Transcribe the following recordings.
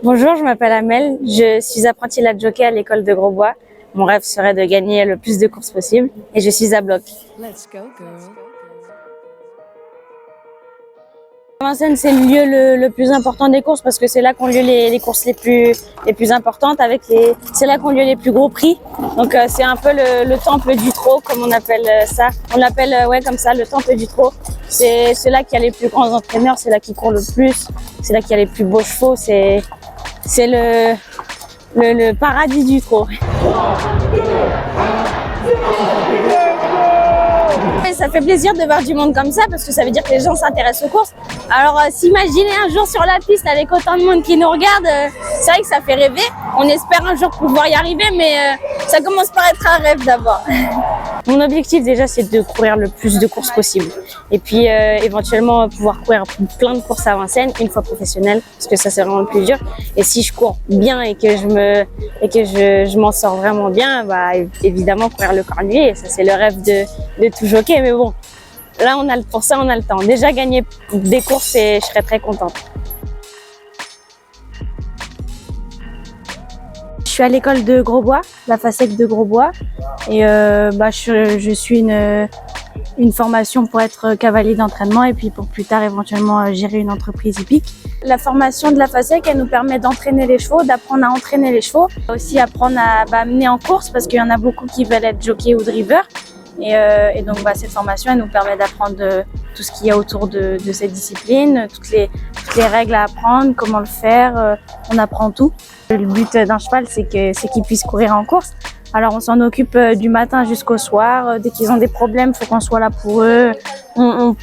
Bonjour, je m'appelle Amel, je suis apprentie latch jockey à l'école de Grosbois. Mon rêve serait de gagner le plus de courses possible et je suis à bloc. Let's go, girl. Vincennes, c'est le lieu le plus important des courses parce que c'est là qu'ont lieu les courses les plus importantes. C'est là qu'ont lieu les plus gros prix. Donc c'est un peu le temple du trot, comme on appelle ça. On l'appelle comme ça, le temple du trot. C'est là qu'il y a les plus grands entraîneurs, c'est là qu'ils courent le plus, c'est là qu'il y a les plus beaux chevaux. C'est le paradis du trot. Ça fait plaisir de voir du monde comme ça parce que ça veut dire que les gens s'intéressent aux courses. Alors s'imaginer un jour sur la piste avec autant de monde qui nous regarde, c'est vrai que ça fait rêver. On espère un jour pouvoir y arriver, mais ça commence par être un rêve d'abord. Mon objectif déjà, c'est de courir le plus de courses possible. Et puis éventuellement pouvoir courir plein de courses à Vincennes une fois professionnelle, parce que ça c'est vraiment le plus dur. Et si je cours bien et que je m'en sors vraiment bien, bah évidemment courir le Cornulier. Et ça c'est le rêve de tout jockey. Mais bon, là pour ça on a le temps. Déjà gagner des courses et je serais très contente. Je suis à l'école de Grosbois, la FASEC de Grosbois, et je suis une formation pour être cavalier d'entraînement et puis pour plus tard éventuellement gérer une entreprise hippique. La formation de la FASEC, elle nous permet d'entraîner les chevaux, d'apprendre à entraîner les chevaux, aussi apprendre à mener en course parce qu'il y en a beaucoup qui veulent être jockey ou driver. Et donc cette formation, elle nous permet d'apprendre tout ce qu'il y a autour de cette discipline, toutes les règles à apprendre, comment le faire, on apprend tout. Le but d'un cheval, c'est qu'il puisse courir en course. Alors on s'en occupe du matin jusqu'au soir. Dès qu'ils ont des problèmes, il faut qu'on soit là pour eux. On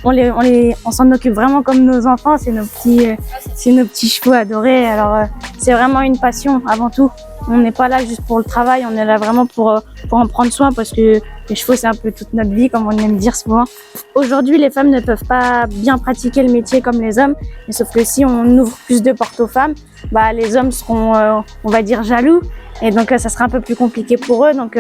s'en occupe vraiment comme nos enfants. C'est nos petits chevaux adorés. Alors c'est vraiment une passion avant tout. On n'est pas là juste pour le travail, on est là vraiment pour en prendre soin parce que les chevaux c'est un peu toute notre vie comme on aime dire souvent. Aujourd'hui les femmes ne peuvent pas bien pratiquer le métier comme les hommes, mais sauf que si on ouvre plus de portes aux femmes, les hommes seront on va dire jaloux et donc ça sera un peu plus compliqué pour eux. Donc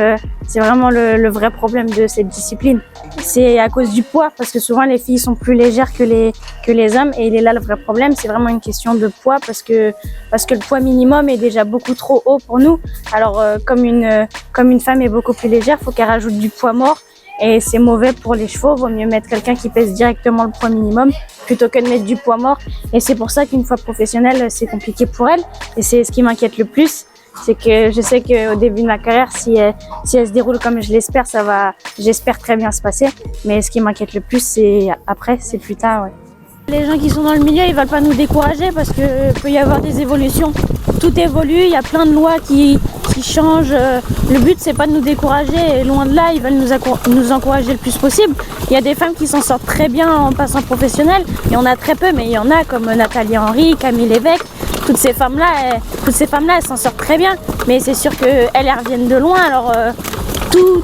c'est vraiment le vrai problème de cette discipline. C'est à cause du poids parce que souvent les filles sont plus légères que les hommes et il est là le vrai problème, c'est vraiment une question de poids parce que le poids minimum est déjà beaucoup trop haut pour nous. Alors comme une femme est beaucoup plus légère, il faut qu'elle rajoute du poids mort et c'est mauvais pour les chevaux. Vaut mieux mettre quelqu'un qui pèse directement le poids minimum plutôt que de mettre du poids mort. Et c'est pour ça qu'une fois professionnelle, c'est compliqué pour elle et c'est ce qui m'inquiète le plus. C'est que je sais qu'au début de ma carrière, si elle se déroule comme je l'espère, j'espère très bien se passer. Mais ce qui m'inquiète le plus, c'est après, c'est plus tard. Ouais. Les gens qui sont dans le milieu, ils veulent pas nous décourager parce que peut y avoir des évolutions. Tout évolue, il y a plein de lois qui changent. Le but, c'est pas de nous décourager. Et loin de là, ils veulent nous encourager le plus possible. Il y a des femmes qui s'en sortent très bien en passant professionnel. Il y en a très peu, mais il y en a comme Nathalie Henry, Camille Lévesque. Toutes ces femmes-là, elles s'en sortent très bien. Mais c'est sûr qu'elles reviennent de loin. Alors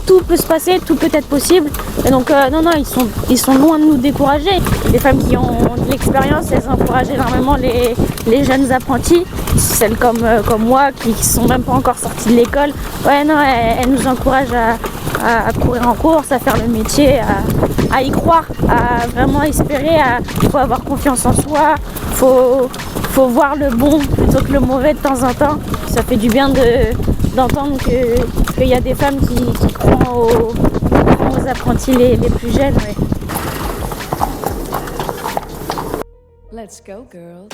tout peut se passer, tout peut être possible. Et donc non, ils sont loin de nous décourager. Les femmes qui ont de l'expérience, elles encouragent énormément les jeunes apprentis, celles comme moi qui sont même pas encore sorties de l'école. Ouais, non, elles nous encouragent à courir en course, à faire le métier, à y croire, à vraiment espérer. Faut avoir confiance en soi, faut voir le bon plutôt que le mauvais de temps en temps. Ça fait du bien d'entendre qu'il y a des femmes qui croient aux apprentis les plus jeunes. Ouais. Let's go, girl.